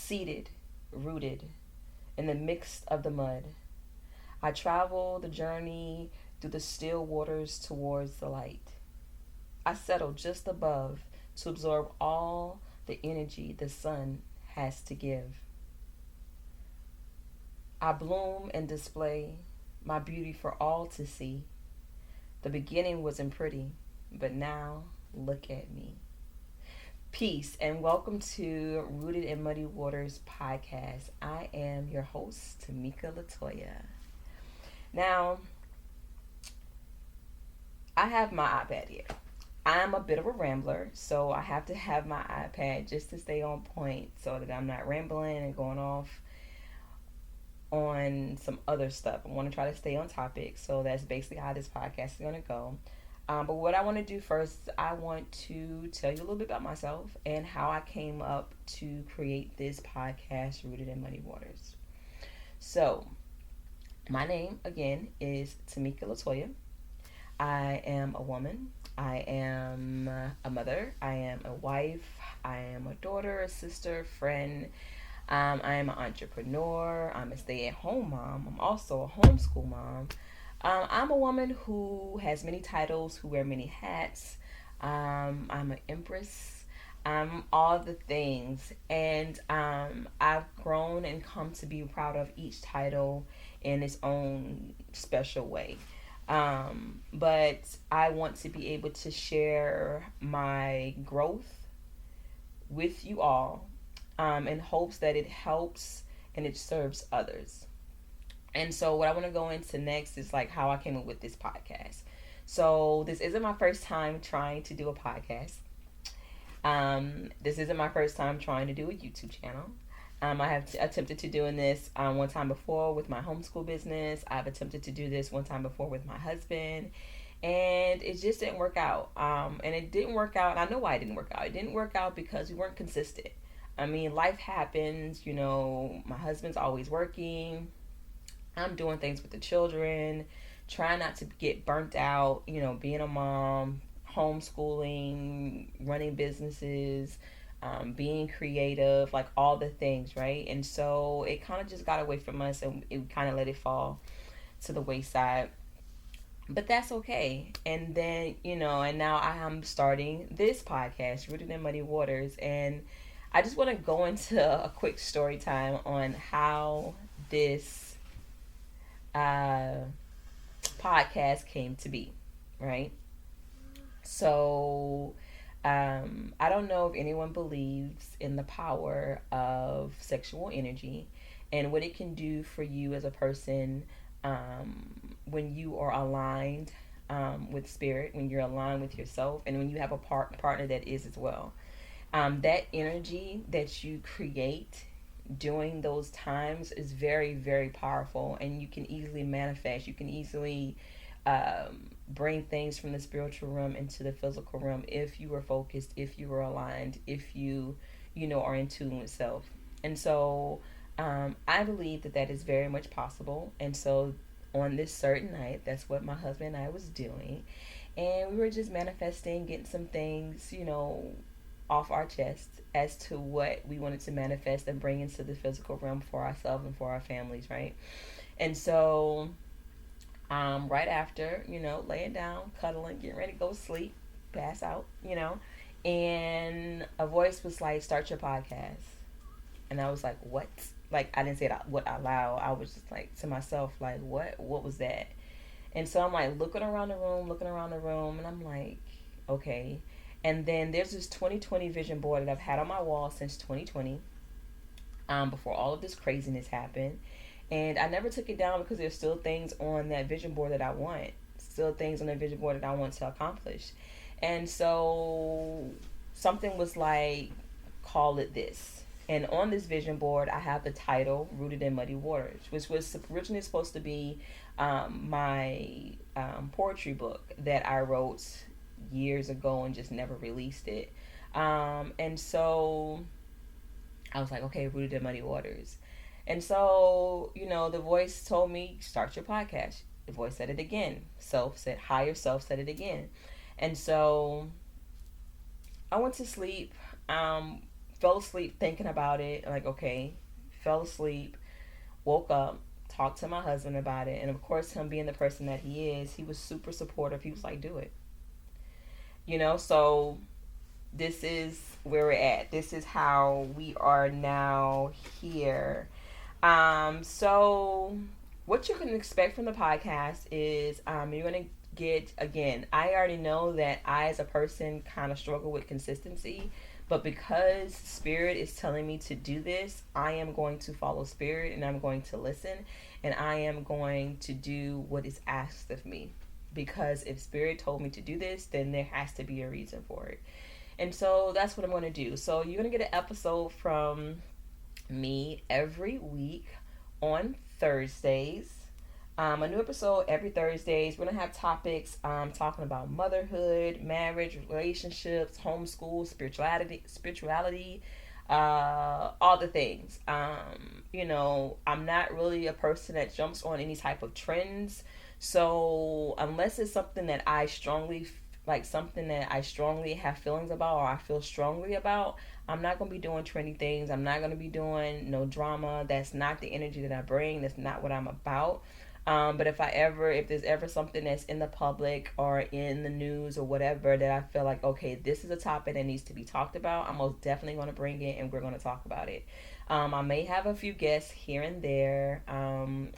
seated, rooted in the midst of the mud. I travel the journey through the still waters towards the light. I settle just above to absorb all the energy the sun has to give. I bloom and display my beauty for all to see. The beginning wasn't pretty, but now look at me. Peace and welcome to Rooted in Muddy Waters podcast. I am your host, Tamika Latoya. Now, I have my iPad here. I'm a bit of a rambler, so I have to have my iPad just to stay on point so that I'm not rambling and going off on some other stuff. I want to try to stay on topic, so that's basically how this podcast is going to go. But what I want to do first, I want to tell you a little bit about myself and how I came up to create this podcast, Rooted in Muddy Waters. So, my name, again, is Tamika Latoya. I am a woman. I am a mother. I am a wife. I am a daughter, a sister, friend. I am an entrepreneur. I'm a stay-at-home mom. I'm also a homeschool mom. I'm a woman who has many titles, who wear many hats. I'm an empress. I'm all the things. And I've grown and come to be proud of each title in its own special way. But I want to be able to share my growth with you all in hopes that it helps and it serves others. And so what I want to go into next is like how I came up with this podcast. So this isn't my first time trying to do a podcast. This isn't my first time trying to do a YouTube channel. I have attempted to doing this one time before with my homeschool business. I've attempted to do this one time before with my husband. And it just didn't work out. And it didn't work out. And I know why it didn't work out. It didn't work out because we weren't consistent. I mean, life happens. You know, my husband's always working. I'm doing things with the children, trying not to get burnt out, you know, being a mom, homeschooling, running businesses, being creative, like all the things, right? And so it kind of just got away from us and it kind of let it fall to the wayside. But that's okay. And then, you know, and now I am starting this podcast, Rooted in Muddy Waters. And I just want to go into a quick story time on how this uh, podcast came to be, right? So, I don't know if anyone believes in the power of sexual energy and what it can do for you as a person when you are aligned with spirit, when you're aligned with yourself, and when you have a partner that is as well. That energy that you create during those times is very, very powerful, and you can easily manifest. You can easily bring things from the spiritual realm into the physical realm if you are focused, if you are aligned, if you know, are in tune with self. And so I believe that that is very much possible. And so on this certain night, that's what my husband and I was doing. And we were just manifesting, getting some things, you know, off our chest as to what we wanted to manifest and bring into the physical realm for ourselves and for our families, right? And so, right after, you know, laying down, cuddling, getting ready to go sleep, pass out, you know, and a voice was like, "Start your podcast." And I was like, "What?" Like, I didn't say it what out loud. I was just like to myself, like, "What? What was that?" And so I'm like looking around the room, and I'm like, okay. And then there's this 2020 vision board that I've had on my wall since 2020, before all of this craziness happened. And I never took it down because there's still things on that vision board that I want, still things on that vision board that I want to accomplish. And so something was like, call it this. And on this vision board, I have the title Rooted in Muddy Waters, which was originally supposed to be my poetry book that I wrote years ago and just never released it. And so I was like, okay, Rooted in Muddy Waters. And so, you know, the voice told me, start your podcast. The voice said it again. Self said, higher self said it again. And so I went to sleep, fell asleep thinking about it. Like, okay, fell asleep, woke up, talked to my husband about it. And of course, him being the person that he is, he was super supportive. He was like, do it. So this is where we're at. This is how we are now here. So what you can expect from the podcast is you're going to get, again, I already know that I as a person kind of struggle with consistency, but because Spirit is telling me to do this, I am going to follow Spirit, and I'm going to listen, and I am going to do what is asked of me. Because if Spirit told me to do this, then there has to be a reason for it. And so that's what I'm going to do. So you're going to get an episode from me every week on Thursdays. A new episode every Thursdays. We're going to have topics talking about motherhood, marriage, relationships, homeschool, spirituality, all the things. I'm not really a person that jumps on any type of trends. So unless it's something that I strongly have feelings about, or I feel strongly about, I'm not going to be doing trendy things. I'm not going to be doing no drama. That's not the energy that I bring. That's not what I'm about. But if there's ever something that's in the public or in the news or whatever that I feel like, okay, this is a topic that needs to be talked about, I'm most definitely going to bring it and we're going to talk about it. I may have a few guests here and there.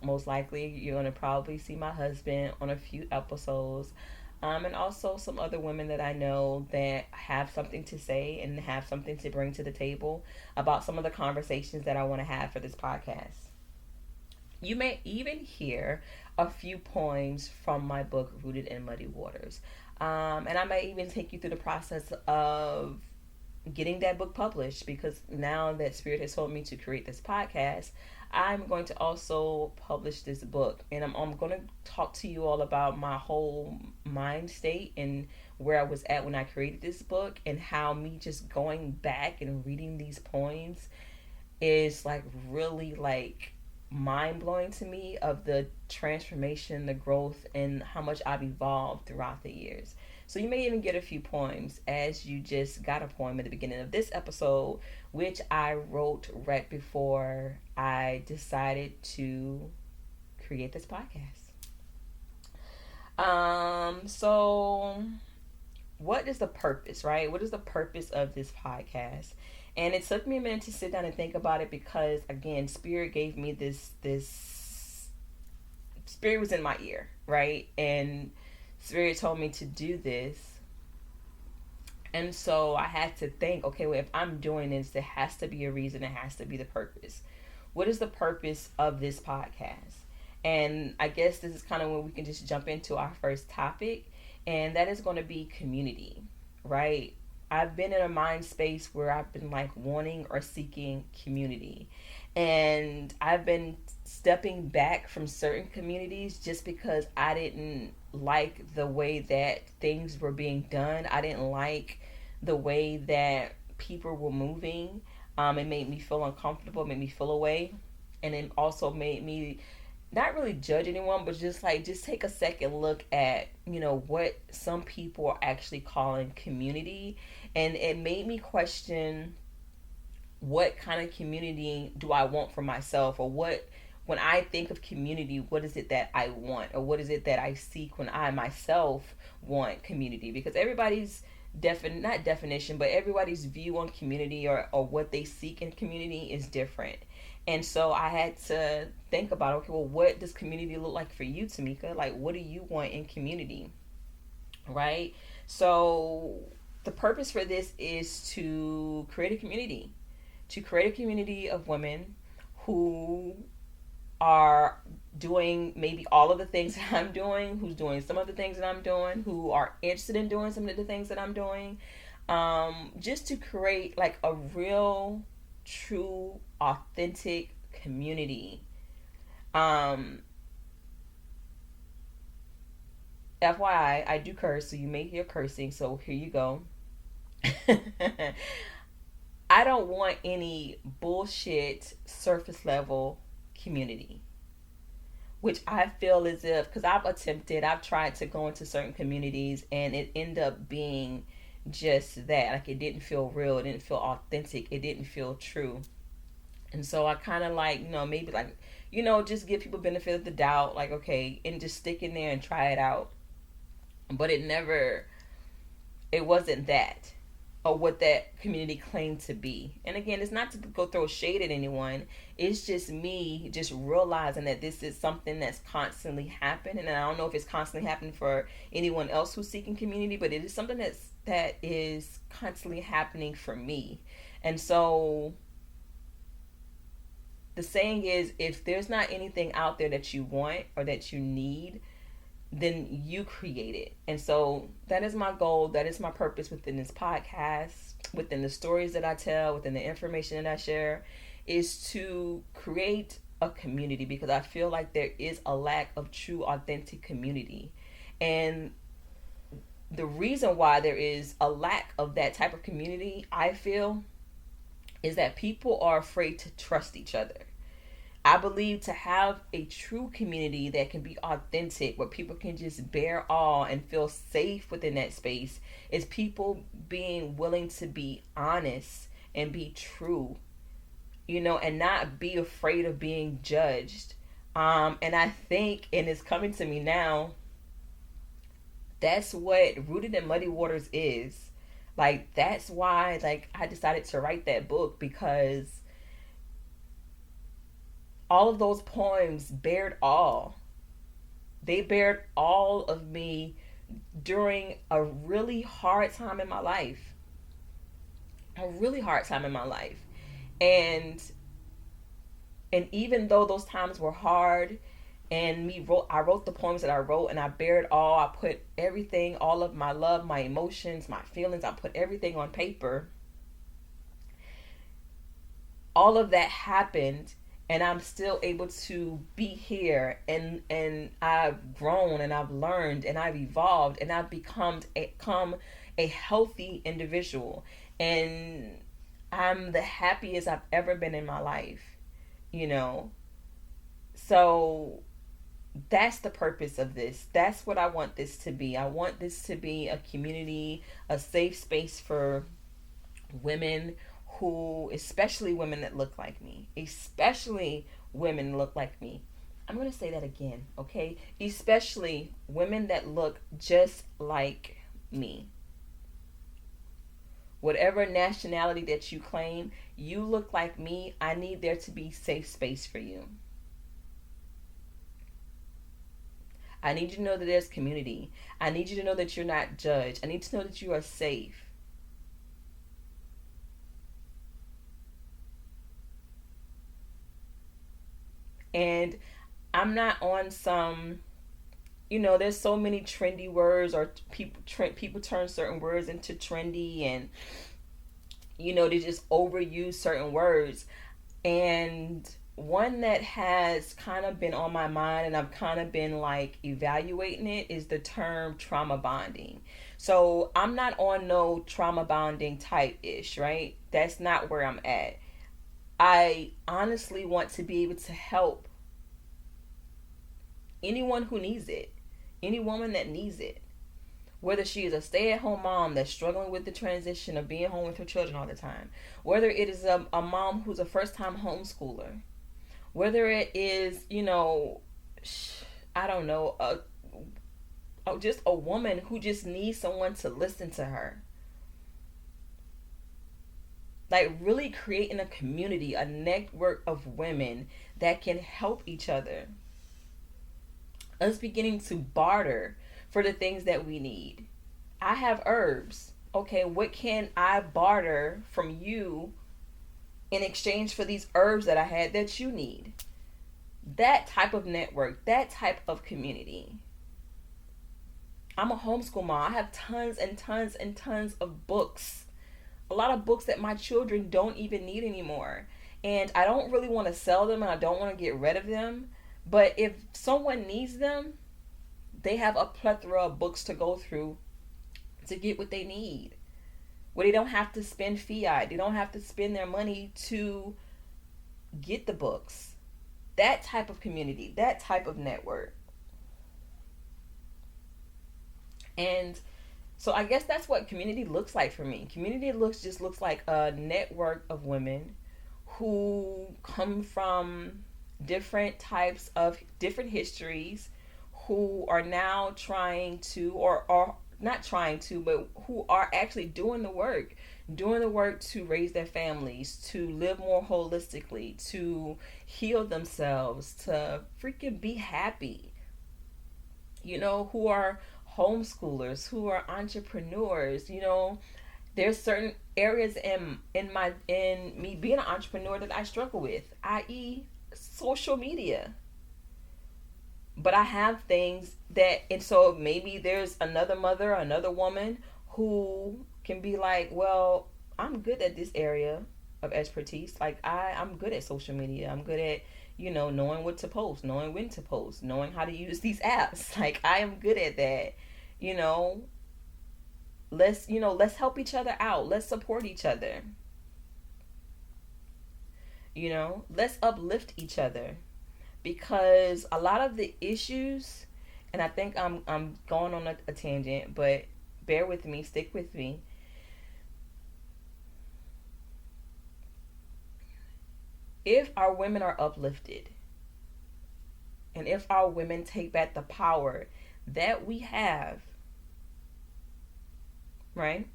Most likely you're going to probably see my husband on a few episodes. And also some other women that I know that have something to say and have something to bring to the table about some of the conversations that I want to have for this podcast. You may even hear a few poems from my book, Rooted in Muddy Waters. And I may even take you through the process of getting that book published, because now that Spirit has told me to create this podcast, I'm going to also publish this book. And I'm going to talk to you all about my whole mind state and where I was at when I created this book, and how me just going back and reading these poems is like really like mind-blowing to me, of the transformation, the growth, and how much I've evolved throughout the years. So you may even get a few poems, as you just got a poem at the beginning of this episode, which I wrote right before I decided to create this podcast. So what is the purpose, right? What is the purpose of this podcast? And it took me a minute to sit down and think about it, because again, Spirit gave me this Spirit was in my ear, right? And Spirit told me to do this. And so I had to think, okay, well, if I'm doing this, there has to be a reason. There has to be the purpose. What is the purpose of this podcast? And I guess this is kind of when we can just jump into our first topic, and that is going to be community, right? I've been in a mind space where I've been like wanting or seeking community. And I've been stepping back from certain communities just because I didn't like the way that things were being done. I didn't like the way that people were moving. It made me feel uncomfortable, made me feel away. And it also made me not really judge anyone, but just take a second look at, what some people are actually calling community. And it made me question, what kind of community do I want for myself? Or when I think of community, what is it that I want? Or what is it that I seek when I myself want community? Because everybody's not definition, but everybody's view on community, or what they seek in community, is different. And so I had to think about, okay, well, what does community look like for you, Tamika? Like, what do you want in community? Right? So the purpose for this is to create a community. To create a community of women who are doing maybe all of the things that I'm doing, who's doing some of the things that I'm doing, who are interested in doing some of the things that I'm doing. Just to create like a real, true, authentic community. FYI, I do curse, so you may hear cursing, so here you go. I don't want any bullshit surface level community, which I feel as if, because I've tried to go into certain communities, and it ended up being just that. Like, it didn't feel real, it didn't feel authentic, it didn't feel true. And so I kind of like, maybe like, just give people benefit of the doubt, like, okay, and just stick in there and try it out. But it wasn't that, or what that community claimed to be. And again, it's not to go throw shade at anyone. It's just me just realizing that this is something that's constantly happening. And I don't know if it's constantly happening for anyone else who's seeking community, but it is something that is constantly happening for me. And so the saying is, if there's not anything out there that you want or that you need, then you create it. And so that is my goal. That is my purpose within this podcast, within the stories that I tell, within the information that I share, is to create a community, because I feel like there is a lack of true, authentic community. And the reason why there is a lack of that type of community, I feel, is that people are afraid to trust each other. I believe to have a true community that can be authentic, where people can just bear all and feel safe within that space, is people being willing to be honest and be true, and not be afraid of being judged. And I think, and it's coming to me now, that's what Rooted in Muddy Waters is. Like, that's why, like, I decided to write that book, because all of those poems bared all. They bared all of me during a really hard time in my life. A really hard time in my life. And even though those times were hard, and I wrote the poems that I wrote, and I bared all. I put everything, all of my love, my emotions, my feelings, I put everything on paper. All of that happened, and I'm still able to be here, and I've grown, and I've learned, and I've evolved, and I've become a healthy individual, and I'm the happiest I've ever been in my life, So that's the purpose of this. That's what I want this to be. I want this to be a community, a safe space for women who, especially women that look like me, especially women look like me. I'm going to say that again, okay? Especially women that look just like me. Whatever nationality that you claim, you look like me. I need there to be safe space for you. I need you to know that there's community. I need you to know that you're not judged. I need to know that you are safe. And I'm not on some, there's so many trendy words, or people turn certain words into trendy, and they just overuse certain words. And one that has kind of been on my mind, and I've kind of been like evaluating it, is the term trauma bonding. So I'm not on no trauma bonding type ish, right? That's not where I'm at. I honestly want to be able to help anyone who needs it, any woman that needs it, whether she is a stay-at-home mom that's struggling with the transition of being home with her children all the time, whether it is a mom who's a first-time homeschooler, whether it is, I don't know, just a woman who just needs someone to listen to her. Like, really creating a community, a network of women that can help each other. Us beginning to barter for the things that we need. I have herbs. Okay, what can I barter from you in exchange for these herbs that I had that you need? That type of network, that type of community. I'm a homeschool mom. I have tons and tons and tons of books. A lot of books that my children don't even need anymore. And I don't really want to sell them, and I don't want to get rid of them. But if someone needs them, they have a plethora of books to go through to get what they need. Where they don't have to spend fiat. They don't have to spend their money to get the books. That type of community, that type of network. And So I guess that's what community looks like for me. Community looks like a network of women who come from different histories, who are now trying to, or not trying to, but who are actually doing the work to raise their families, to live more holistically, to heal themselves, to freaking be happy. Who are homeschoolers, who are entrepreneurs. There's certain areas in me being an entrepreneur that I struggle with, i.e., social media. But I have things that, and so maybe there's another mother, another woman who can be like, well, I'm good at this area of expertise. Like I'm good at social media. I'm good at, knowing what to post, knowing when to post, knowing how to use these apps. Like I am good at that. You know, let's help each other out. Let's support each other. Let's uplift each other, because a lot of the issues, and I think I'm going on a tangent, but bear with me, stick with me. If our women are uplifted, and if our women take back the power that we have, right?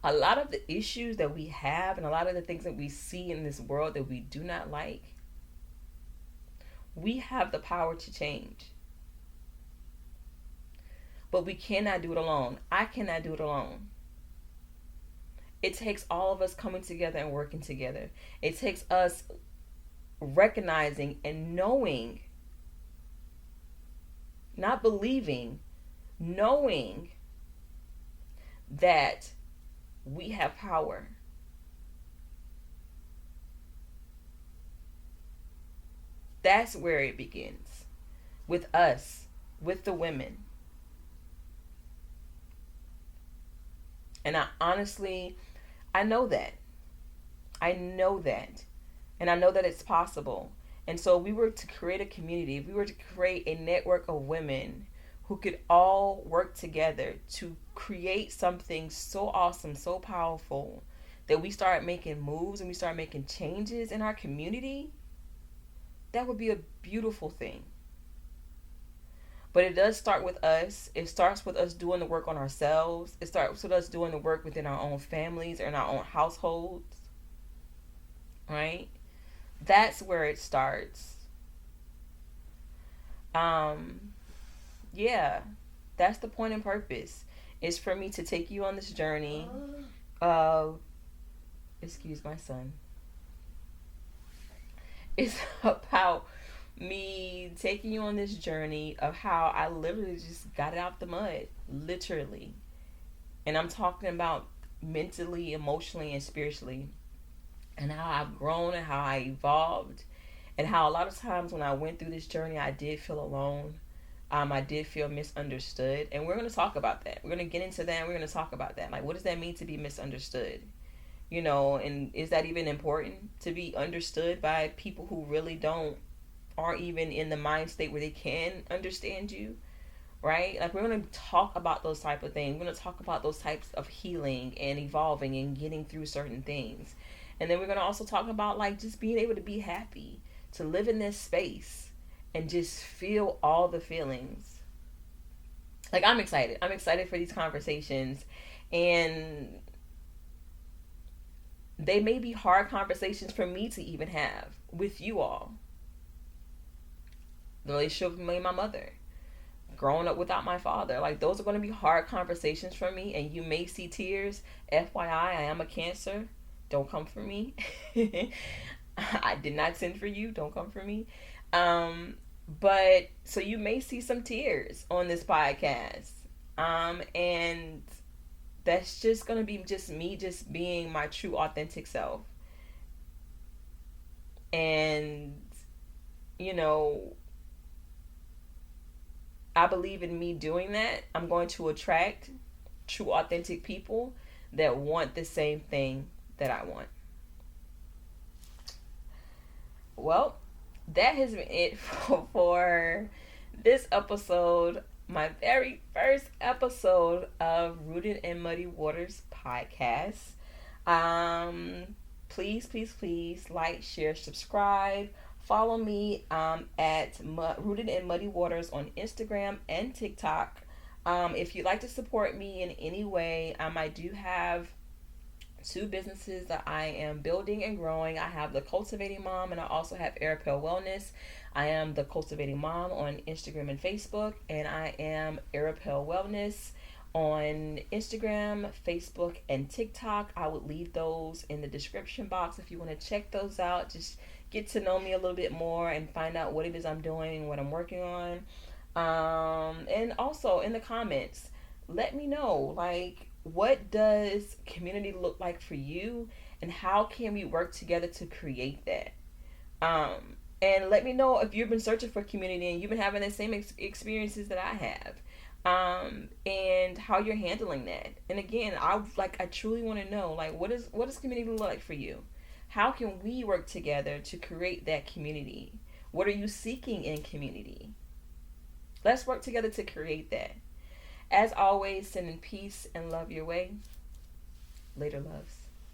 A lot of the issues that we have and a lot of the things that we see in this world that we do not like, we have the power to change. But we cannot do it alone. I cannot do it alone. It takes all of us coming together and working together. It takes us recognizing and knowing, not believing, knowing that we have power. That's where it begins. With us, with the women. And I know that. I know that. And I know that it's possible. And so we were to create a community, if we were to create a network of women who could all work together to create something so awesome, so powerful, that we start making moves and we start making changes in our community, that would be a beautiful thing. But it does start with us. It starts with us doing the work on ourselves. It starts with us doing the work within our own families or in our own households. Right? That's where it starts. Yeah. That's the point and purpose. Is for me to take you on this journey of, excuse my son. It's about me taking you on this journey of how I literally just got it out the mud, literally. And I'm talking about mentally, emotionally, and spiritually, and how I've grown and how I evolved, and how a lot of times when I went through this journey, I did feel alone. I did feel misunderstood, and we're going to talk about that. We're going to get into that, and we're going to talk about that. Like, what does that mean to be misunderstood? And is that even important, to be understood by people who really aren't even in the mind state where they can understand you, right? Like, we're going to talk about those type of things. We're going to talk about those types of healing and evolving and getting through certain things. And then we're going to also talk about, like, just being able to be happy, to live in this space and just feel all the feelings. Like, I'm excited. I'm excited for these conversations. And they may be hard conversations for me to even have with you all. The relationship with me and my mother, growing up without my father, like, those are going to be hard conversations for me, and you may see tears. FYI, I am a Cancer. Don't come for me. I did not send for you. Don't come for me. But so you may see some tears on this podcast. And that's just going to be just me just being my true authentic self. And, I believe in me doing that, I'm going to attract true authentic people that want the same thing that I want. Well, that has been it for this episode. my very first episode of Rooted in Muddy Waters podcast. Please, please, please like, share, subscribe. Follow me at Rooted in Muddy Waters on Instagram and TikTok. If you'd like to support me in any way, I do have two businesses that I am building and growing. I have the Cultivating Mom, and I also have Arapel Wellness. I am the Cultivating Mom on Instagram and Facebook, and I am Arapel Wellness on Instagram, Facebook, and TikTok. I would leave those in the description box if you want to check those out. Just get to know me a little bit more and find out what it is I'm doing, what I'm working on. And also in the comments, let me know, like, what does community look like for you, and how can we work together to create that? And let me know if you've been searching for community and you've been having the same experiences that I have, and how you're handling that. And again, I truly want to know, like, what does community look like for you? How can we work together to create that community? What are you seeking in community? Let's work together to create that. As always, sending peace and love your way. Later, loves.